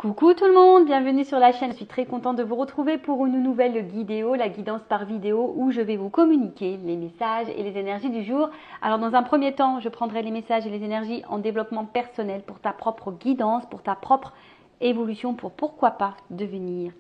Coucou tout le monde, bienvenue sur la chaîne. Je suis très contente de vous retrouver pour une nouvelle vidéo, la guidance par vidéo, où je vais vous communiquer les messages et les énergies du jour. Alors dans un premier temps, je prendrai les messages et les énergies en développement personnel pour ta propre guidance, pour ta propre évolution, pour pourquoi pas devenir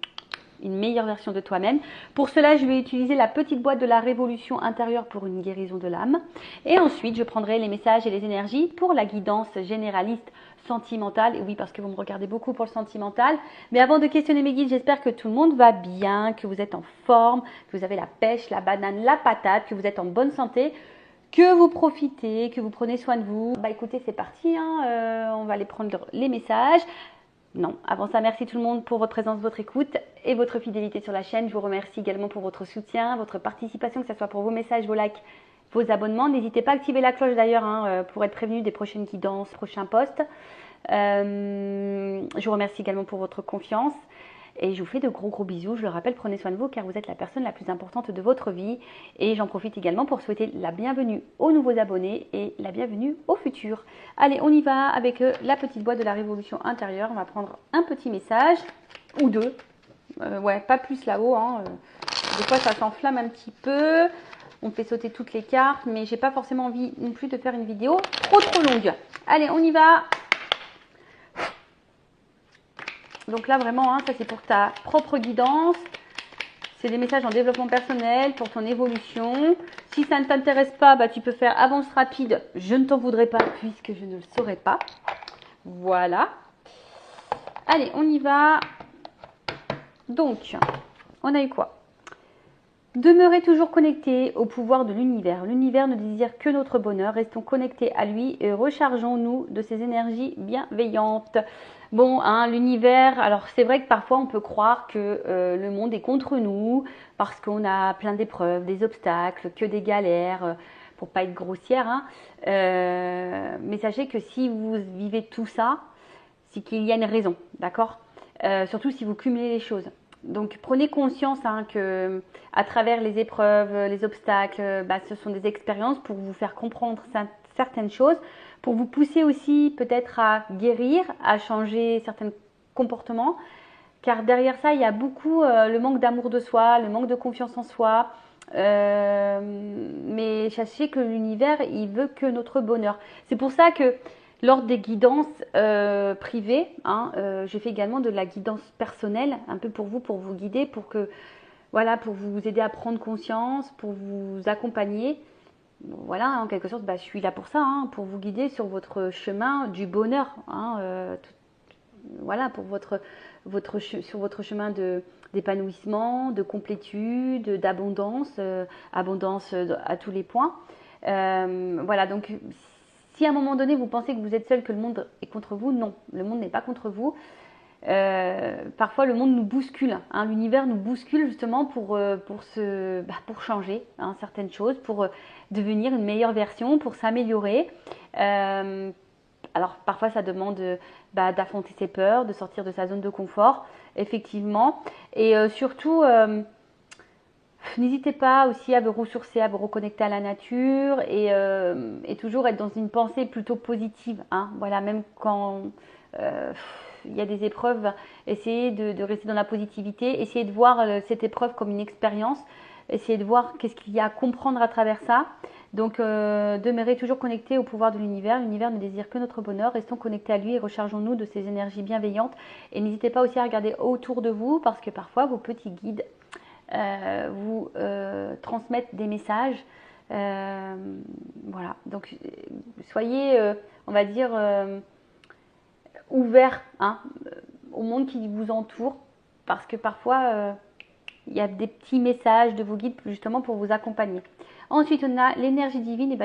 une meilleure version de toi-même. Pour cela, je vais utiliser la petite boîte de la révolution intérieure pour une guérison de l'âme. Et ensuite, je prendrai les messages et les énergies pour la guidance généraliste sentimentale. Et oui, parce que vous me regardez beaucoup pour le sentimental. Mais avant de questionner mes guides, j'espère que tout le monde va bien, que vous êtes en forme, que vous avez la pêche, la banane, la patate, que vous êtes en bonne santé, que vous profitez, que vous prenez soin de vous. Bah écoutez, c'est parti, on va aller prendre les messages. Non, avant ça, merci tout le monde pour votre présence, votre écoute et votre fidélité sur la chaîne. Je vous remercie également pour votre soutien, votre participation, que ce soit pour vos messages, vos likes, vos abonnements. N'hésitez pas à activer la cloche d'ailleurs pour être prévenu des prochaines guidances, prochains posts. Je vous remercie également pour votre confiance. Et je vous fais de gros bisous. Je le rappelle, prenez soin de vous car vous êtes la personne la plus importante de votre vie. Et j'en profite également pour souhaiter la bienvenue aux nouveaux abonnés et la bienvenue aux futurs. Allez, on y va avec la petite boîte de la révolution intérieure. On va prendre un petit message ou deux. Ouais, pas plus là-haut. Des fois, ça s'enflamme un petit peu. On fait sauter toutes les cartes, mais j'ai pas forcément envie non plus de faire une vidéo trop longue. Allez, on y va. Donc là, vraiment, ça c'est pour ta propre guidance. C'est des messages en développement personnel pour ton évolution. Si ça ne t'intéresse pas, tu peux faire avance rapide. Je ne t'en voudrais pas puisque je ne le saurais pas. Voilà. Allez, on y va. Donc, on a eu quoi? Demeurez toujours connectés au pouvoir de l'univers. L'univers ne désire que notre bonheur. Restons connectés à lui et rechargeons-nous de ses énergies bienveillantes. Bon, l'univers, alors c'est vrai que parfois on peut croire que le monde est contre nous parce qu'on a plein d'épreuves, des obstacles, que des galères, pour pas être grossière. Mais sachez que si vous vivez tout ça, c'est qu'il y a une raison, d'accord? Surtout si vous cumulez les choses. Donc prenez conscience que à travers les épreuves, les obstacles, ce sont des expériences pour vous faire comprendre certaines choses, pour vous pousser aussi peut-être à guérir, à changer certains comportements. Car derrière ça, il y a beaucoup le manque d'amour de soi, le manque de confiance en soi. Mais sachez que l'univers, il veut que notre bonheur. C'est pour ça que lors des guidances privées, je fais également de la guidance personnelle, un peu pour vous guider, pour vous aider à prendre conscience, pour vous accompagner. Voilà, en quelque sorte, je suis là pour ça, pour vous guider sur votre chemin du bonheur, sur votre chemin d'épanouissement, de complétude, d'abondance, abondance à tous les points. Voilà, donc si à un moment donné vous pensez que vous êtes seul, que le monde est contre vous, non, le monde n'est pas contre vous. Parfois le monde nous bouscule, l'univers nous bouscule justement pour changer certaines choses, pour devenir une meilleure version, pour s'améliorer. Alors parfois ça demande d'affronter ses peurs, de sortir de sa zone de confort, effectivement. Et surtout, n'hésitez pas aussi à vous ressourcer, à vous reconnecter à la nature et toujours être dans une pensée plutôt positive. Voilà, même quand il y a des épreuves, essayez de rester dans la positivité, essayez de voir cette épreuve comme une expérience, essayez de voir qu'est-ce qu'il y a à comprendre à travers ça. Donc, demeurez toujours connectés au pouvoir de l'univers. L'univers ne désire que notre bonheur. Restons connectés à lui et rechargeons-nous de ses énergies bienveillantes. Et n'hésitez pas aussi à regarder autour de vous parce que parfois, vos petits guides vous transmettent des messages. Voilà. Donc, soyez, on va dire, ouverts au monde qui vous entoure parce que parfois, il y a des petits messages de vos guides justement pour vous accompagner. Ensuite, on a l'énergie divine, et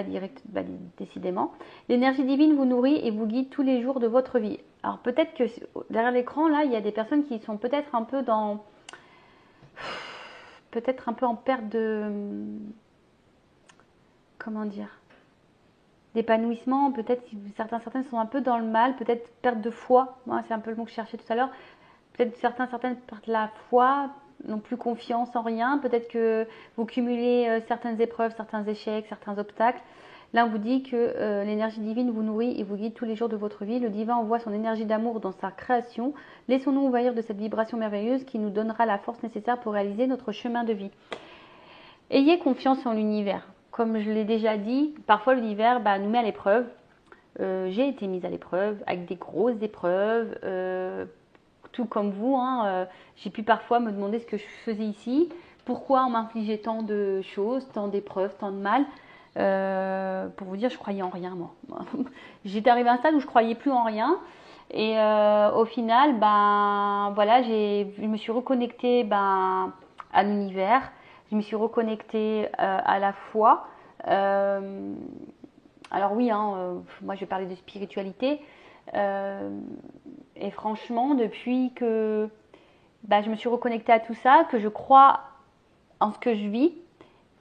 décidément. L'énergie divine vous nourrit et vous guide tous les jours de votre vie. Alors peut-être que derrière l'écran, là, il y a des personnes qui sont peut-être un peu en perte de... Comment dire? D'épanouissement. Peut-être certaines sont un peu dans le mal. Peut-être perte de foi. Moi, c'est un peu le mot que je cherchais tout à l'heure. Peut-être certaines perdent la foi, n'ont plus confiance en rien. Peut-être que vous cumulez certaines épreuves, certains échecs, certains obstacles. Là, on vous dit que l'énergie divine vous nourrit et vous guide tous les jours de votre vie. Le divin envoie son énergie d'amour dans sa création. Laissons-nous envahir de cette vibration merveilleuse qui nous donnera la force nécessaire pour réaliser notre chemin de vie. Ayez confiance en l'univers. Comme je l'ai déjà dit, parfois l'univers nous met à l'épreuve. J'ai été mise à l'épreuve avec des grosses épreuves, tout comme vous. J'ai pu parfois me demander ce que je faisais ici. Pourquoi on m'infligeait tant de choses, tant d'épreuves, tant de mal. Pour vous dire, je croyais en rien, moi. J'étais arrivée à un stade où je croyais plus en rien. Et au final, voilà, je me suis reconnectée à l'univers. Je me suis reconnectée à la foi. Alors oui, moi je vais parler de spiritualité. Et franchement, depuis que je me suis reconnectée à tout ça, que je crois en ce que je vis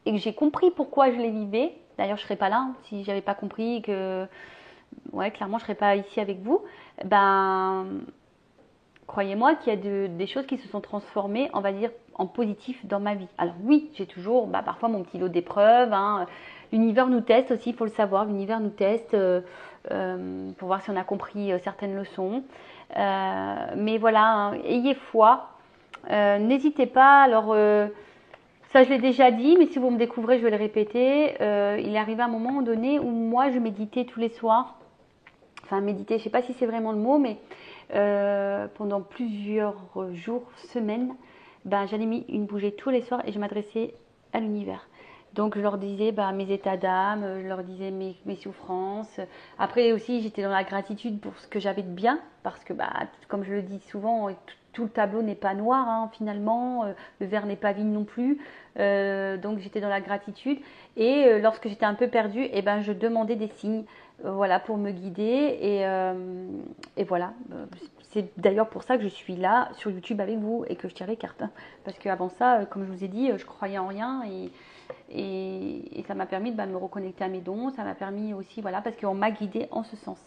et que j'ai compris pourquoi je les vivais. D'ailleurs, je ne serais pas là si j'avais pas compris que, clairement, je ne serais pas ici avec vous. Croyez-moi qu'il y a des choses qui se sont transformées, on va dire, en positif dans ma vie. Alors oui, j'ai toujours parfois mon petit lot d'épreuves. L'univers nous teste aussi, il faut le savoir. L'univers nous teste pour voir si on a compris certaines leçons. Mais voilà, ayez foi. N'hésitez pas. Alors, ça je l'ai déjà dit, mais si vous me découvrez, je vais le répéter. Il est arrivé un moment donné où moi, je méditais tous les soirs. Enfin, méditer, je ne sais pas si c'est vraiment le mot, mais pendant plusieurs jours, semaines, j'allais mis une bougie tous les soirs et je m'adressais à l'univers. Donc je leur disais mes états d'âme, je leur disais mes souffrances. Après aussi, j'étais dans la gratitude pour ce que j'avais de bien, parce que comme je le dis souvent, tout le tableau n'est pas noir finalement, le verre n'est pas vide non plus. Donc j'étais dans la gratitude. Et lorsque j'étais un peu perdue, je demandais des signes. Voilà, pour me guider et voilà, c'est d'ailleurs pour ça que je suis là sur YouTube avec vous et que je tire les cartes, parce qu'avant ça, comme je vous ai dit, je croyais en rien et ça m'a permis de me reconnecter à mes dons, ça m'a permis aussi, voilà, parce qu'on m'a guidée en ce sens.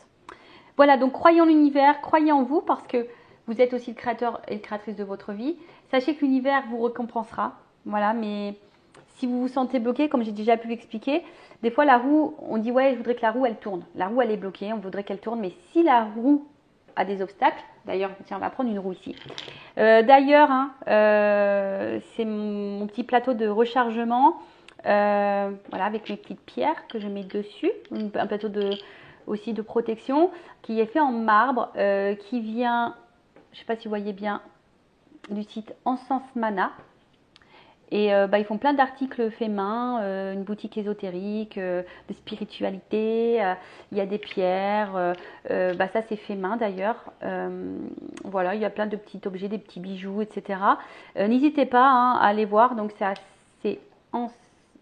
Voilà, donc croyez en l'univers, croyez en vous, parce que vous êtes aussi le créateur et la créatrice de votre vie. Sachez que l'univers vous récompensera, voilà, mais si vous vous sentez bloqué, comme j'ai déjà pu l'expliquer, des fois la roue, on dit je voudrais que la roue elle tourne. La roue elle est bloquée, on voudrait qu'elle tourne, mais si la roue a des obstacles, d'ailleurs, tiens, on va prendre une roue ici. D'ailleurs, c'est mon petit plateau de rechargement, voilà, avec mes petites pierres que je mets dessus, un plateau aussi de protection qui est fait en marbre, qui vient, je ne sais pas si vous voyez bien, du site Encens Mana. Et ils font plein d'articles faits main, une boutique ésotérique, de spiritualité, il y a des pierres, ça c'est fait main d'ailleurs. Voilà, il y a plein de petits objets, des petits bijoux, etc. N'hésitez pas à aller voir, donc c'est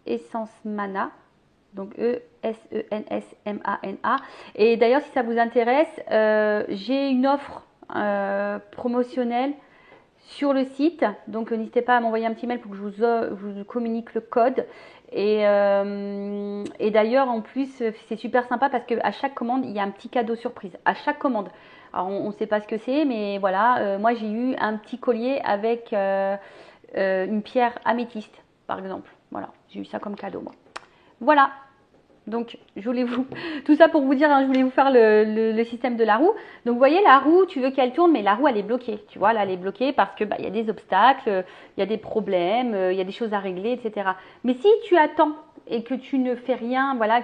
Essence Mana, donc E-S-E-N-S-M-A-N-A. Et d'ailleurs, si ça vous intéresse, j'ai une offre promotionnelle sur le site, donc n'hésitez pas à m'envoyer un petit mail pour que je vous communique le code. Et d'ailleurs, en plus, c'est super sympa parce qu'à chaque commande, il y a un petit cadeau surprise. À chaque commande. Alors, on ne sait pas ce que c'est, mais voilà, moi j'ai eu un petit collier avec une pierre améthyste, par exemple. Voilà, j'ai eu ça comme cadeau, moi. Voilà. Donc, tout ça pour vous dire, je voulais vous faire le système de la roue. Donc, vous voyez, la roue, tu veux qu'elle tourne, mais la roue, elle est bloquée. Tu vois, là, elle est bloquée parce que il y a des obstacles, il y a des problèmes, il y a des choses à régler, etc. Mais si tu attends et que tu ne fais rien, voilà,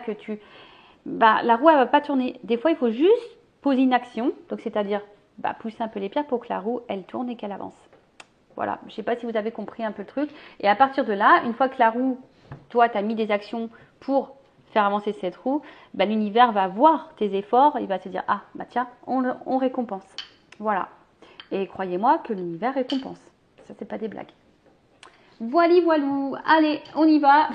la roue, elle va pas tourner. Des fois, il faut juste poser une action. Donc, c'est-à-dire, pousser un peu les pierres pour que la roue, elle tourne et qu'elle avance. Voilà. Je ne sais pas si vous avez compris un peu le truc. Et à partir de là, une fois que la roue, toi, tu as mis des actions pour faire avancer cette roue, l'univers va voir tes efforts, il va se dire tiens, on récompense. Voilà. Et croyez-moi que l'univers récompense. Ça, c'est pas des blagues. Voili voilou. Allez, on y va.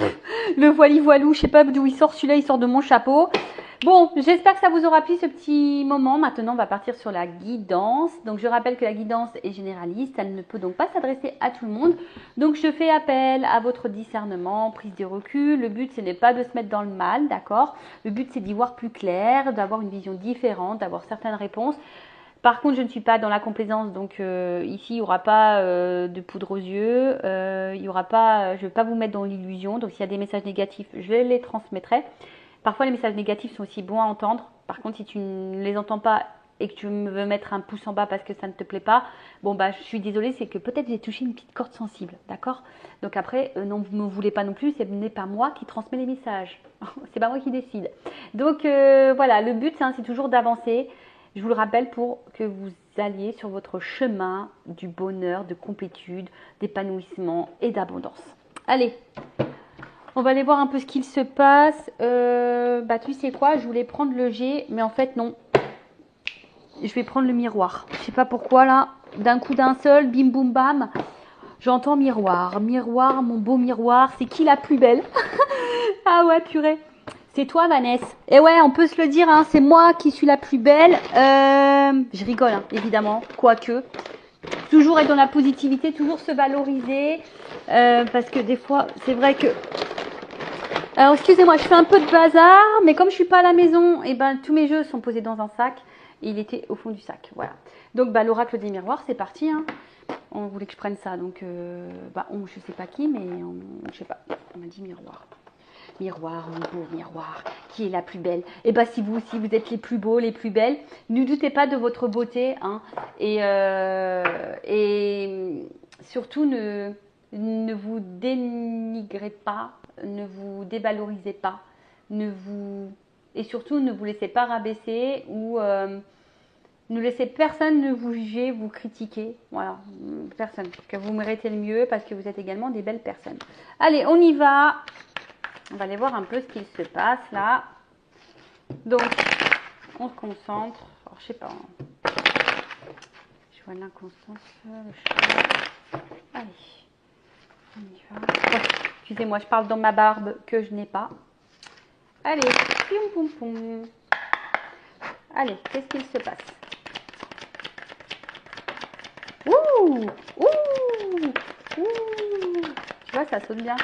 Le voili voilou, je sais pas d'où il sort, celui-là il sort de mon chapeau. Bon, j'espère que ça vous aura plu ce petit moment. Maintenant, on va partir sur la guidance. Donc, je rappelle que la guidance est généraliste. Elle ne peut donc pas s'adresser à tout le monde. Donc, je fais appel à votre discernement, prise de recul. Le but, ce n'est pas de se mettre dans le mal, d'accord? Le but, c'est d'y voir plus clair, d'avoir une vision différente, d'avoir certaines réponses. Par contre, je ne suis pas dans la complaisance, donc ici, il n'y aura pas de poudre aux yeux. Il y aura pas, je ne vais pas vous mettre dans l'illusion. Donc, s'il y a des messages négatifs, je les transmettrai. Parfois, les messages négatifs sont aussi bons à entendre. Par contre, si tu ne les entends pas et que tu veux mettre un pouce en bas parce que ça ne te plaît pas, bon, bah, je suis désolée, c'est que peut-être j'ai touché une petite corde sensible, d'accord? Donc après, non, vous ne me voulez pas non plus, ce n'est pas moi qui transmets les messages. C'est pas moi qui décide. Donc voilà, le but, hein, c'est toujours d'avancer. Je vous le rappelle pour que vous alliez sur votre chemin du bonheur, de complétude, d'épanouissement et d'abondance. Allez, on va aller voir un peu ce qu'il se passe. Bah, tu sais quoi, je voulais prendre le G, mais en fait, non. Je vais prendre le miroir. Je sais pas pourquoi, là, d'un coup d'un seul, bim boum bam, j'entends miroir. Miroir, mon beau miroir, c'est qui la plus belle? Ah ouais, purée. C'est toi, Vanessa. Et ouais, on peut se le dire, hein, c'est moi qui suis la plus belle. Je rigole, hein, évidemment, quoique. Toujours être dans la positivité, toujours se valoriser. Parce que des fois, c'est vrai que... Alors, excusez-moi, je fais un peu de bazar, mais comme je suis pas à la maison, et ben tous mes jeux sont posés dans un sac. Et il était au fond du sac, voilà. Donc, bah, l'oracle des miroirs, c'est parti, hein. On voulait que je prenne ça, donc, je sais pas qui, mais je sais pas. On m'a dit miroir. Miroir, mon beau miroir, qui est la plus belle? Et bah, si vous aussi vous êtes les plus beaux, les plus belles, ne doutez pas de votre beauté, hein. Et surtout ne vous dénigrez pas, ne vous dévalorisez pas, et surtout ne vous laissez pas rabaisser ou ne laissez personne ne vous juger, vous critiquer. Voilà, personne. Que vous méritez le mieux parce que vous êtes également des belles personnes. Allez, on y va. On va aller voir un peu ce qu'il se passe là. Donc, on se concentre. Alors, je sais pas. Je vois l'inconstance. Allez, on y va. Oh, excusez-moi, je parle dans ma barbe que je n'ai pas. Allez, poum poum poum. Allez, qu'est-ce qu'il se passe? Ouh, ouh, ouh. Tu vois, ça saute bien.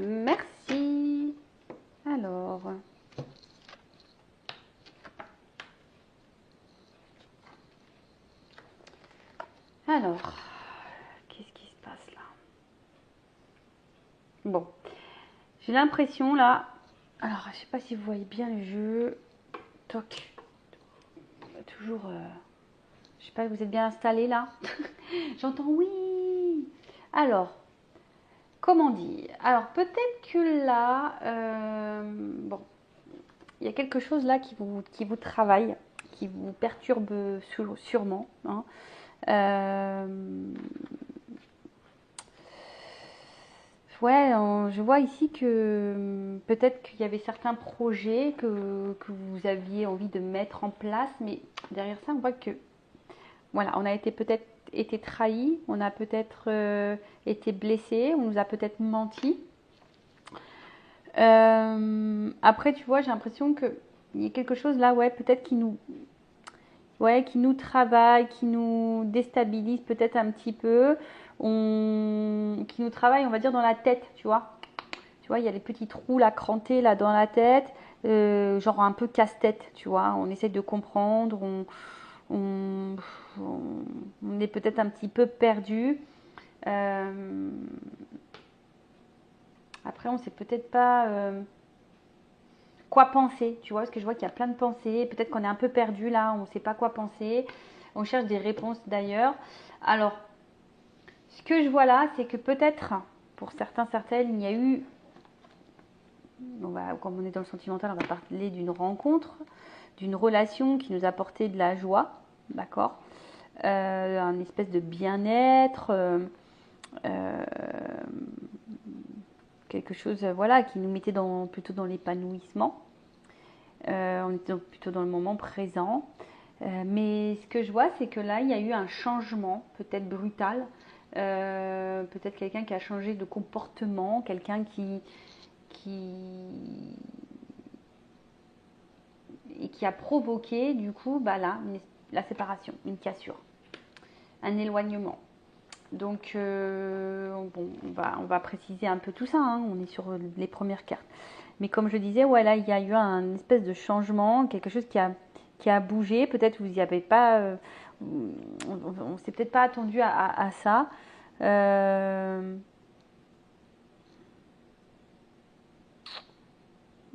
Merci. Alors. Qu'est-ce qui se passe là? Bon, j'ai l'impression là. Alors, je sais pas si vous voyez bien le jeu. Toc. Toujours. Je sais pas, vous êtes bien installé là? J'entends oui. Alors, comment dire? Alors, peut-être que là, bon, il y a quelque chose là qui vous travaille, qui vous perturbe sûrement, hein. Ouais, je vois ici que peut-être qu'il y avait certains projets que vous aviez envie de mettre en place, mais derrière ça, on voit que voilà, on a peut-être été trahi, on a peut-être été blessé, on nous a peut-être menti. Après, tu vois, j'ai l'impression qu'il y a quelque chose là, ouais, peut-être qui nous travaille, qui nous déstabilise peut-être un petit peu, qui nous travaille, on va dire, dans la tête, tu vois. Tu vois, il y a les petits trous là, crantés là dans la tête, genre un peu casse-tête, tu vois. On essaie de comprendre, on est peut-être un petit peu perdu. Après, on sait peut-être pas quoi penser, tu vois, parce que je vois qu'il y a plein de pensées. Peut-être qu'on est un peu perdu là, on ne sait pas quoi penser. On cherche des réponses d'ailleurs. Alors, ce que je vois là, c'est que peut-être, pour certains, certaines, il y a eu, comme on est dans le sentimental, on va parler d'une rencontre, d'une relation qui nous a apporté de la joie, d'accord, un espèce de bien-être, quelque chose, voilà, qui nous mettait plutôt dans l'épanouissement. On était plutôt dans le moment présent. Mais ce que je vois, c'est que là, il y a eu un changement, peut-être brutal. Peut-être quelqu'un qui a changé de comportement, quelqu'un qui a provoqué, du coup, bah là, la séparation, une cassure, un éloignement. Donc, bon, on va préciser un peu tout ça, hein. On est sur les premières cartes. Mais comme je disais, ouais, là, il y a eu un espèce de changement, quelque chose qui a bougé. Peut-être vous n'y avez pas, on s'est peut-être pas attendu à ça.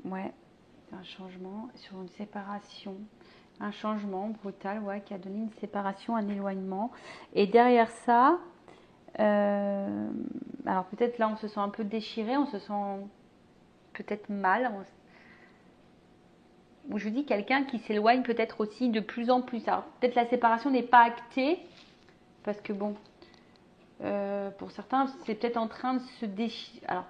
Ouais. un changement sur une séparation. Un changement brutal, ouais, qui a donné une séparation, un éloignement. Et derrière ça, alors peut-être là, on se sent un peu déchiré, on se sent peut-être mal. Je vous dis quelqu'un qui s'éloigne peut-être aussi de plus en plus. Alors peut-être la séparation n'est pas actée, parce que bon, pour certains, c'est peut-être en train de se déchirer. Alors,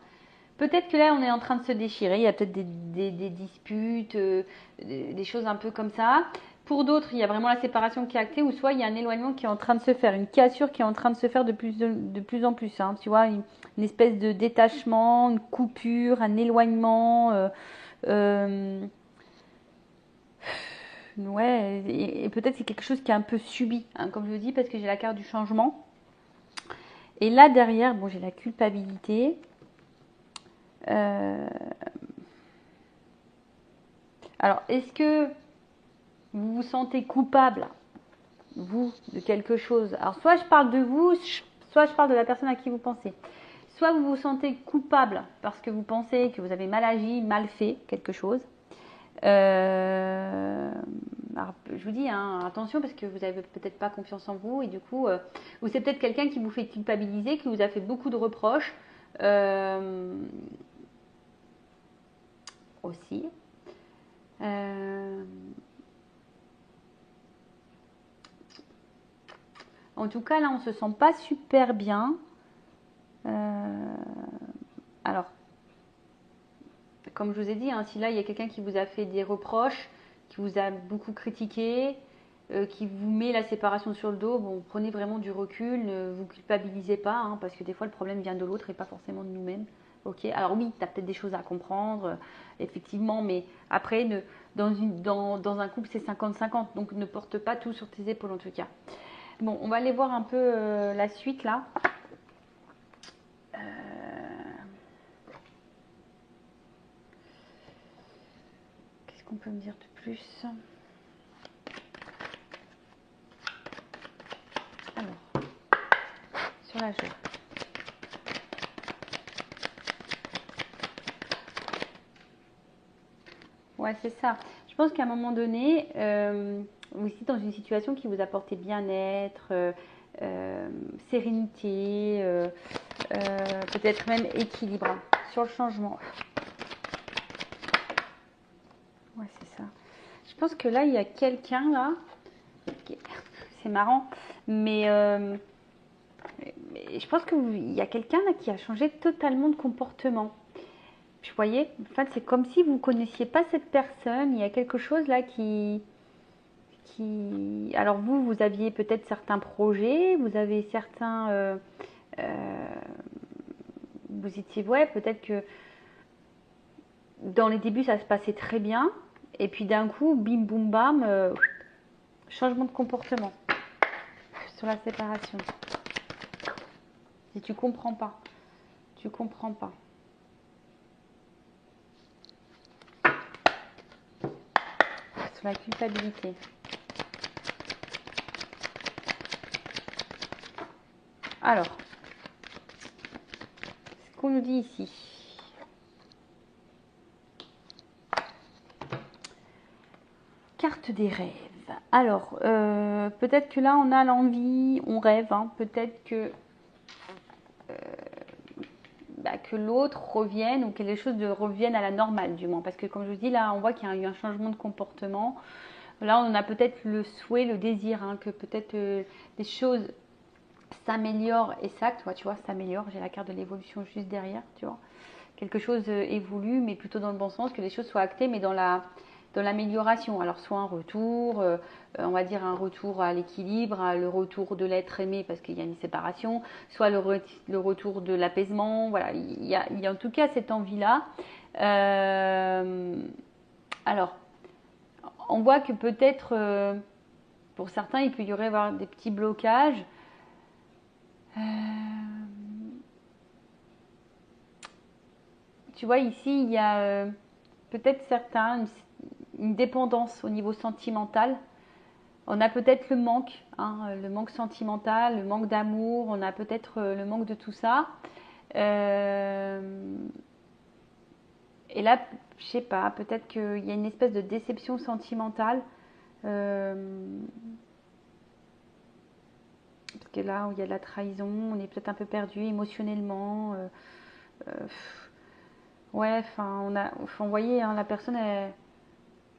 peut-être que là, on est en train de se déchirer. Il y a peut-être des disputes, des choses un peu comme ça. Pour d'autres, il y a vraiment la séparation qui est actée, ou soit il y a un éloignement qui est en train de se faire, une cassure qui est en train de se faire de plus en plus. Hein. Tu vois, une espèce de détachement, une coupure, un éloignement. Ouais, et peut-être c'est quelque chose qui est un peu subi, hein, comme je le dis, parce que j'ai la carte du changement. Et là, derrière, bon, j'ai la culpabilité. Alors, est-ce que vous vous sentez coupable, vous, de quelque chose? Alors, soit je parle de vous, soit je parle de la personne à qui vous pensez. Soit vous vous sentez coupable parce que vous pensez que vous avez mal agi, mal fait quelque chose. Alors, je vous dis, hein, attention parce que vous n'avez peut-être pas confiance en vous et du coup, ou c'est peut-être quelqu'un qui vous fait culpabiliser, qui vous a fait beaucoup de reproches aussi. En tout cas, là, on se sent pas super bien. Alors, comme je vous ai dit, hein, si là, il y a quelqu'un qui vous a fait des reproches, qui vous a beaucoup critiqué, qui vous met la séparation sur le dos, bon, prenez vraiment du recul, ne vous culpabilisez pas, hein, parce que des fois, le problème vient de l'autre et pas forcément de nous-mêmes. Ok, alors oui, tu as peut-être des choses à comprendre, effectivement, mais après, dans un couple, c'est 50-50, donc ne porte pas tout sur tes épaules en tout cas. Bon, on va aller voir un peu la suite là. Qu'est-ce qu'on peut me dire de plus? Alors, sur la joie. Ouais, c'est ça. Je pense qu'à un moment donné, vous êtes dans une situation qui vous apportait bien-être, sérénité, peut-être même équilibre, hein, sur le changement. Ouais, c'est ça. Je pense que là, il y a quelqu'un là, c'est marrant, mais je pense qu'il y a quelqu'un là qui a changé totalement de comportement. Vous voyez, en fait, c'est comme si vous ne connaissiez pas cette personne. Il y a quelque chose là Alors vous aviez peut-être certains projets, vous avez certains... vous étiez... Ouais, peut-être que dans les débuts, ça se passait très bien. Et puis d'un coup, bim, boum, bam, changement de comportement sur la séparation. Si tu comprends pas, tu comprends pas. Sur la culpabilité. Alors, ce qu'on nous dit ici. Carte des rêves. Alors, peut-être que là, on a l'envie, on rêve, hein, peut-être que l'autre revienne ou que les choses reviennent à la normale du moins. Parce que comme je vous dis, là, on voit qu'il y a eu un changement de comportement. Là, on a peut-être le souhait, le désir, hein, que peut-être les choses s'améliorent. Et ça, toi, tu vois, s'améliore. J'ai la carte de l'évolution juste derrière, tu vois. Quelque chose évolue, mais plutôt dans le bon sens, que les choses soient actées, mais dans l'amélioration. Alors soit un retour, on va dire un retour à l'équilibre, le retour de l'être aimé parce qu'il y a une séparation, soit le retour de l'apaisement. Voilà, il y a en tout cas cette envie-là. Alors, on voit que peut-être pour certains, il peut y avoir des petits blocages. Tu vois, ici, il y a peut-être certains, une dépendance au niveau sentimental. On a peut-être le manque, hein, le manque sentimental, le manque d'amour, on a peut-être le manque de tout ça. Et là, je sais pas, peut-être qu'il y a une espèce de déception sentimentale. Parce que là où il y a de la trahison, on est peut-être un peu perdu émotionnellement. Ouais, enfin, vous voyez, hein, la personne,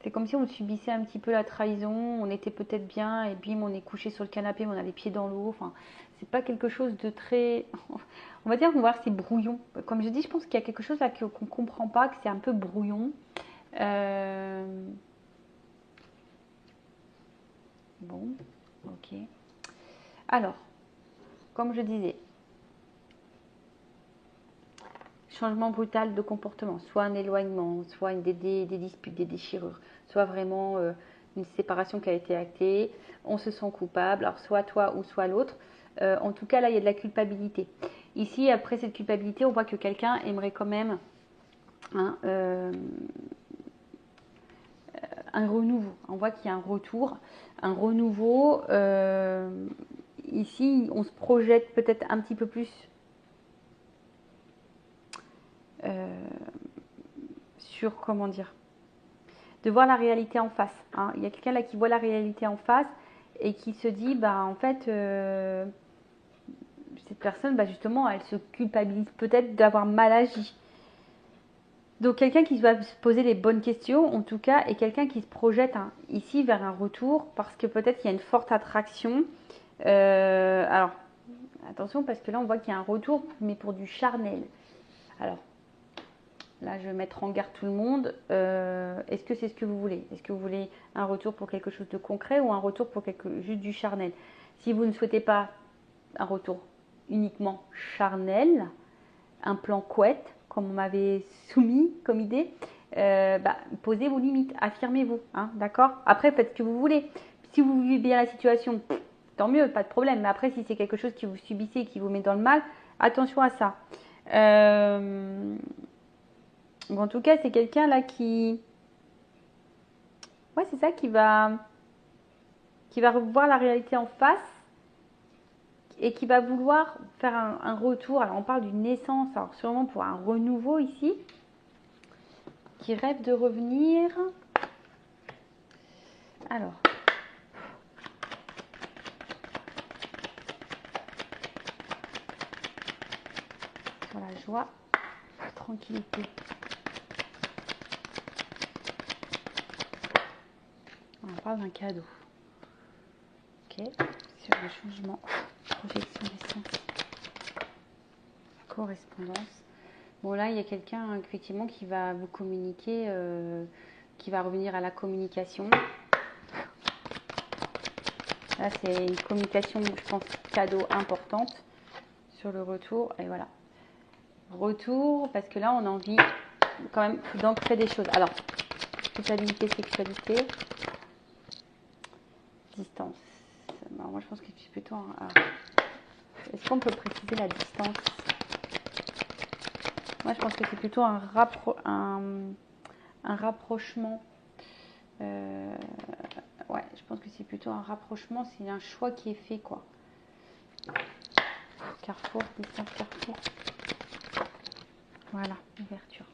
c'est comme si on subissait un petit peu la trahison. On était peut-être bien et bim, on est couché sur le canapé, mais on a les pieds dans l'eau. Enfin, c'est pas quelque chose de très. On va dire qu'on va voir c'est brouillon. Comme je dis, je pense qu'il y a quelque chose là qu'on ne comprend pas, que c'est un peu brouillon. Bon, ok. Alors, comme je disais, changement brutal de comportement, soit un éloignement, soit des disputes, des déchirures, soit vraiment une séparation qui a été actée, on se sent coupable, alors soit toi ou soit l'autre. En tout cas, là, il y a de la culpabilité. Ici, après cette culpabilité, on voit que quelqu'un aimerait quand même hein, un renouveau. On voit qu'il y a un retour, un renouveau. Ici, on se projette peut-être un petit peu plus sur, comment dire, de voir la réalité en face. Hein. Il y a quelqu'un là qui voit la réalité en face et qui se dit, bah en fait, cette personne, bah, justement, elle se culpabilise peut-être d'avoir mal agi. Donc quelqu'un qui va se poser les bonnes questions, en tout cas, et quelqu'un qui se projette hein, ici vers un retour, parce que peut-être il y a une forte attraction. Alors, attention, parce que là, on voit qu'il y a un retour, mais pour du charnel. Alors, là, je vais mettre en garde tout le monde. Est-ce que c'est ce que vous voulez? Est-ce que vous voulez un retour pour quelque chose de concret ou un retour pour juste du charnel? Si vous ne souhaitez pas un retour uniquement charnel, un plan couette, comme on m'avait soumis comme idée, posez vos limites, affirmez-vous, hein, d'accord? Après, faites ce que vous voulez. Si vous vivez bien la situation, tant mieux, pas de problème. Mais après, si c'est quelque chose que vous subissez et qui vous met dans le mal, attention à ça. En tout cas, c'est quelqu'un là qui... Ouais, c'est ça, qui va revoir la réalité en face et qui va vouloir faire un retour. Alors, on parle d'une naissance, alors sûrement pour un renouveau ici, qui rêve de revenir. Alors, sur la joie, la tranquillité. On parle d'un cadeau. Ok, sur le changement, projection des sens, correspondance. Bon là, il y a quelqu'un effectivement qui va vous communiquer, qui va revenir à la communication. Là, c'est une communication, je pense, cadeau importante sur le retour. Et voilà. Retour, parce que là, on a envie quand même d'ancrer des choses. Alors, culpabilité, sexualité, distance. Alors, moi, je pense que c'est plutôt un... Est-ce qu'on peut préciser la distance? Moi, je pense que c'est plutôt un rapprochement. Ouais, je pense que c'est plutôt un rapprochement. C'est un choix qui est fait, quoi. Carrefour, distance, carrefour. Voilà, ouverture.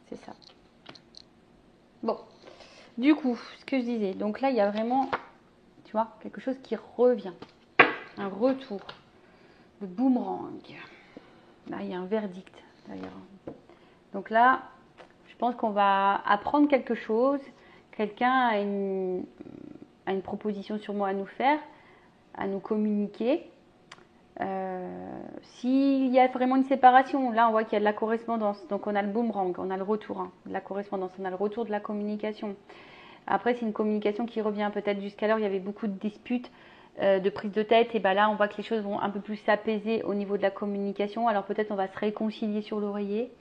C'est ça. Bon, du coup, ce que je disais. Donc là, il y a vraiment, tu vois, quelque chose qui revient. Un retour. Le boomerang. Là, il y a un verdict, d'ailleurs. Donc là, je pense qu'on va apprendre quelque chose. Quelqu'un a une proposition sûrement à nous faire, à nous communiquer. S'il y a vraiment une séparation, là on voit qu'il y a de la correspondance, donc on a le boomerang, on a le retour hein, de la correspondance, on a le retour de la communication. Après c'est une communication qui revient peut-être jusqu'alors il y avait beaucoup de disputes, de prise de tête, et ben là on voit que les choses vont un peu plus s'apaiser au niveau de la communication, alors peut-être on va se réconcilier sur l'oreiller.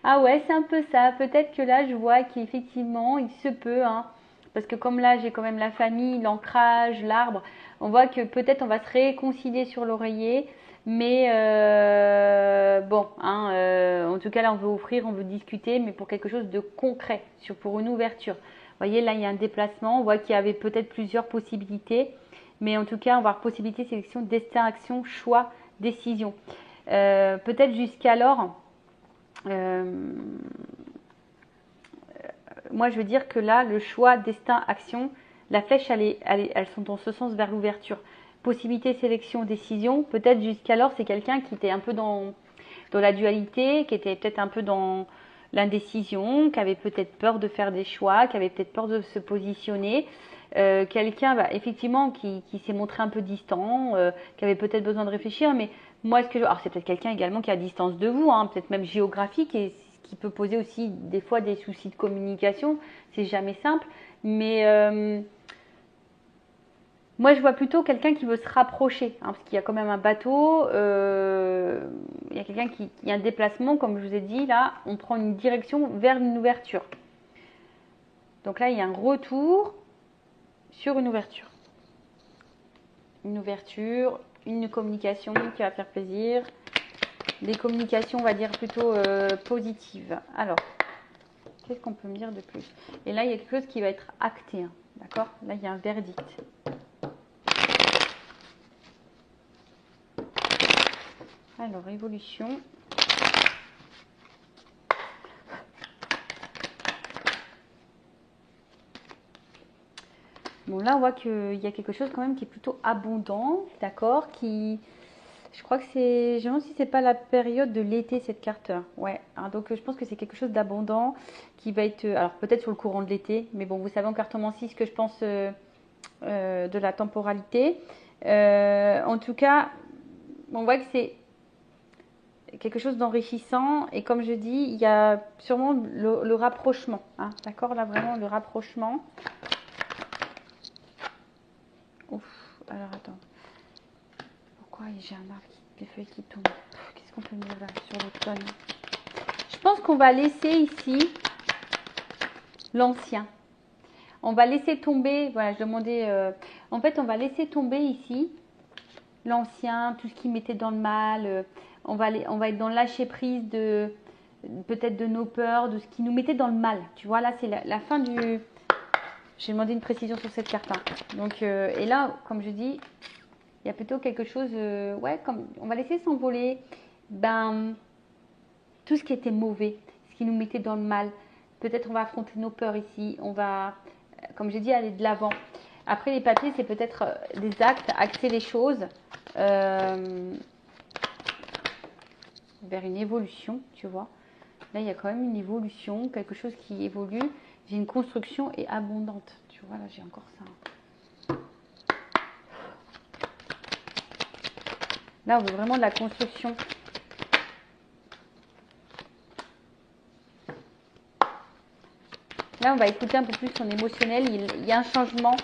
Ah ouais, c'est un peu ça, peut-être que là je vois qu'effectivement il se peut, hein, parce que comme là j'ai quand même la famille, l'ancrage, l'arbre, on voit que peut-être on va se réconcilier sur l'oreiller, mais bon, hein, en tout cas là on veut offrir, on veut discuter, mais pour quelque chose de concret, pour une ouverture. Vous voyez là il y a un déplacement, on voit qu'il y avait peut-être plusieurs possibilités, mais en tout cas on va avoir possibilité, sélection, destin, action, choix, décision. Peut-être jusqu'alors, Euh, moi, je veux dire que là, le choix, destin, action, la flèche, elles sont dans ce sens vers l'ouverture. Possibilité, sélection, décision. Peut-être jusqu'alors, c'est quelqu'un qui était un peu dans la dualité, qui était peut-être un peu dans l'indécision, qui avait peut-être peur de faire des choix, qui avait peut-être peur de se positionner. Quelqu'un, effectivement, qui s'est montré un peu distant, qui avait peut-être besoin de réfléchir, mais moi, alors c'est peut-être quelqu'un également qui est à distance de vous, hein, peut-être même géographique, et ce qui peut poser aussi des fois des soucis de communication. C'est jamais simple, mais moi, je vois plutôt quelqu'un qui veut se rapprocher, hein, parce qu'il y a quand même un bateau, il y a quelqu'un il y a un déplacement, comme je vous ai dit, là, on prend une direction vers une ouverture. Donc là, il y a un retour sur une ouverture. Une ouverture, une communication qui va faire plaisir. Des communications, on va dire, plutôt positives. Alors, qu'est-ce qu'on peut me dire de plus? Et là, il y a quelque chose qui va être acté, hein, d'accord? Là, il y a un verdict. Alors, évolution. Bon, là, on voit qu'il y a quelque chose quand même qui est plutôt abondant, d'accord? Je crois que je me demande si c'est pas la période de l'été, cette carte. Ouais, hein, donc je pense que c'est quelque chose d'abondant qui va être, alors peut-être sur le courant de l'été, mais bon, vous savez en cartomancie ce que je pense de la temporalité. En tout cas, on voit que c'est quelque chose d'enrichissant et comme je dis, il y a sûrement le rapprochement, hein, d'accord? Là, vraiment, le rapprochement. Ouf, alors attends. Pourquoi j'ai un arbre des feuilles qui tombent? Qu'est-ce qu'on peut me dire là sur l'automne? Je pense qu'on va laisser ici l'ancien. On va laisser tomber, voilà, je demandais, en fait, on va laisser tomber ici l'ancien, tout ce qui mettait dans le mal. On va être dans le lâcher prise de peut-être de nos peurs, de ce qui nous mettait dans le mal. Tu vois, là, c'est la fin du. J'ai demandé une précision sur cette carte. Hein. Donc, et là, comme je dis, il y a plutôt quelque chose, ouais, comme on va laisser s'envoler, tout ce qui était mauvais, ce qui nous mettait dans le mal. Peut-être on va affronter nos peurs ici, on va, comme j'ai dit, aller de l'avant. Après les papiers, c'est peut-être des actes, axer les choses vers une évolution, tu vois. Là, il y a quand même une évolution, quelque chose qui évolue. J'ai une construction et abondante, tu vois, là j'ai encore ça. Là, on veut vraiment de la construction. Là, on va écouter un peu plus son émotionnel. Il y a un changement.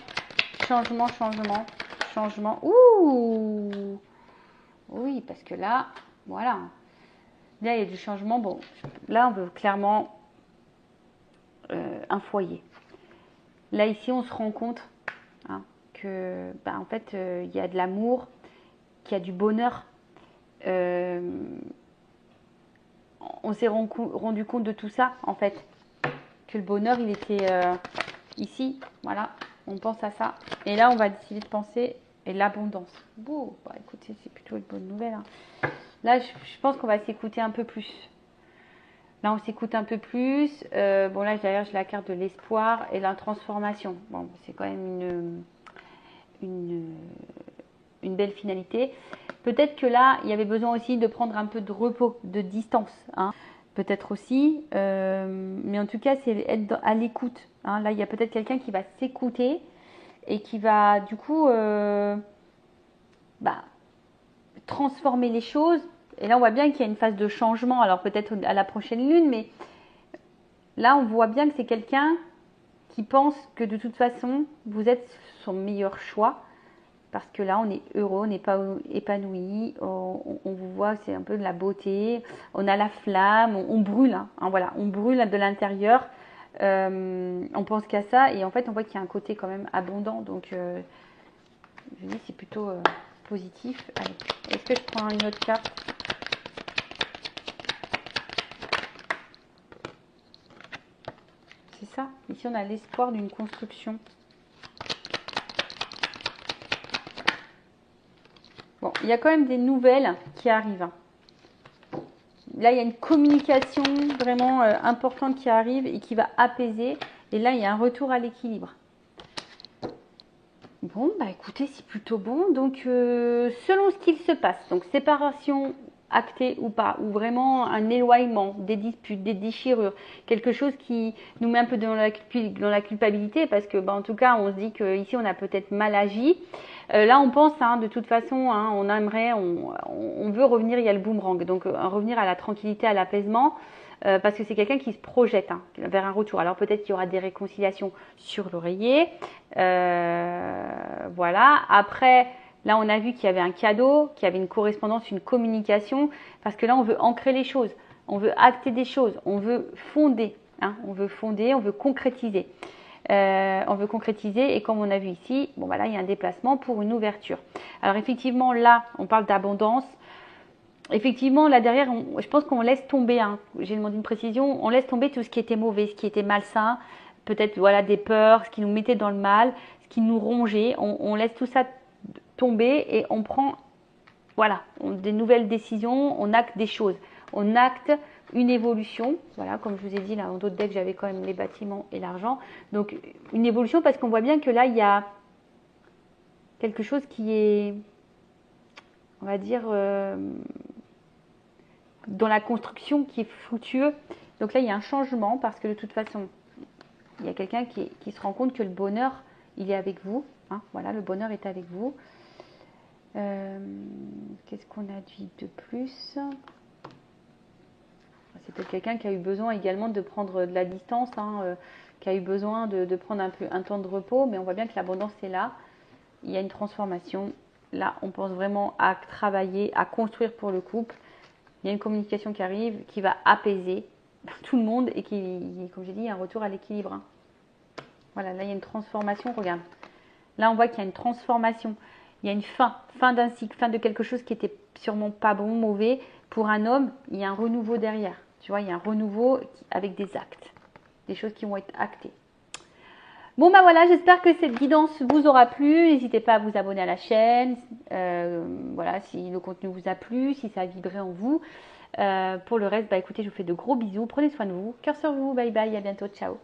Changement. Ouh! Oui, parce que là, voilà. Là, il y a du changement. Bon, là, on veut clairement un foyer. Là, ici, on se rend compte hein, que, en fait, il y a de l'amour, qu'il y a du bonheur. On s'est rendu compte de tout ça, en fait. Que le bonheur, il était ici. Voilà, on pense à ça. Et là, on va décider de penser et l'abondance. Bon, écoutez, c'est plutôt une bonne nouvelle. Hein. Là, je pense qu'on va s'écouter un peu plus. Là, on s'écoute un peu plus. Bon, là, derrière, j'ai la carte de l'espoir et la transformation. Bon, c'est quand même une belle finalité. Peut-être que là, il y avait besoin aussi de prendre un peu de repos, de distance. Hein. Peut-être aussi. Mais en tout cas, c'est être à l'écoute. Hein. Là, il y a peut-être quelqu'un qui va s'écouter et qui va, du coup, transformer les choses. Et là, on voit bien qu'il y a une phase de changement. Alors, peut-être à la prochaine lune, mais là, on voit bien que c'est quelqu'un qui pense que de toute façon, vous êtes son meilleur choix. Parce que là, on est heureux, on n'est pas épanoui, on vous voit, c'est un peu de la beauté, on a la flamme, on brûle, hein, voilà, on brûle de l'intérieur, on pense qu'à ça, et en fait, on voit qu'il y a un côté quand même abondant, donc je dis c'est plutôt positif. Allez, est-ce que je prends une autre carte? C'est ça, ici on a l'espoir d'une construction. Bon, il y a quand même des nouvelles qui arrivent. là, il y a une communication vraiment importante qui arrive et qui va apaiser. Et là, il y a un retour à l'équilibre. Bon, bah écoutez, c'est plutôt bon. Donc, selon ce qu'il se passe, donc séparation actée ou pas, ou vraiment un éloignement, des disputes, des déchirures, quelque chose qui nous met un peu dans la culpabilité, parce que, bah, en tout cas, on se dit qu'ici, on a peut-être mal agi. Là, on pense, hein, de toute façon, hein, on aimerait, on veut revenir, il y a le boomerang, donc revenir à la tranquillité, à l'apaisement. Parce que c'est quelqu'un qui se projette vers un retour. Alors peut-être qu'il y aura des réconciliations sur l'oreiller. Voilà. Après, là, on a vu qu'il y avait un cadeau, qu'il y avait une correspondance, une communication. Parce que là, on veut ancrer les choses. On veut acter des choses. On veut fonder. Hein, on veut fonder, on veut concrétiser. On veut concrétiser et comme on a vu ici, bon voilà, il y a un déplacement pour une ouverture. Alors effectivement, là, on parle d'abondance. Effectivement, là derrière, je pense qu'on laisse tomber, hein, j'ai demandé une précision, on laisse tomber tout ce qui était mauvais, ce qui était malsain, peut-être voilà des peurs, ce qui nous mettait dans le mal, ce qui nous rongeait, on laisse tout ça tomber et on prend voilà, des nouvelles décisions, on acte des choses, on acte une évolution, voilà, comme je vous ai dit, là, en d'autres decks, j'avais quand même les bâtiments et l'argent, donc une évolution parce qu'on voit bien que là, il y a quelque chose qui est, on va dire, dans la construction qui est fructueux. Donc là, il y a un changement parce que de toute façon, il y a quelqu'un qui se rend compte que le bonheur, il est avec vous. Hein, voilà, le bonheur est avec vous. Qu'est-ce qu'on a dit de plus? C'est peut-être quelqu'un qui a eu besoin également de prendre de la distance, hein, qui a eu besoin de prendre un temps de repos, mais on voit bien que l'abondance est là. Il y a une transformation. Là, on pense vraiment à travailler, à construire pour le couple. Il y a une communication qui arrive, qui va apaiser tout le monde et qui, comme j'ai dit, un retour à l'équilibre. Hein. Voilà, là, il y a une transformation, regarde. Là, on voit qu'il y a une transformation. Il y a une fin d'un cycle, fin de quelque chose qui était sûrement pas bon, mauvais. Pour un homme, il y a un renouveau derrière. Tu vois, il y a un renouveau avec des actes, des choses qui vont être actées. Bon, bah voilà, j'espère que cette guidance vous aura plu. N'hésitez pas à vous abonner à la chaîne. Voilà, si le contenu vous a plu, si ça a vibré en vous. Pour le reste, bah écoutez, je vous fais de gros bisous. Prenez soin de vous. Cœur sur vous. Bye bye. À bientôt. Ciao.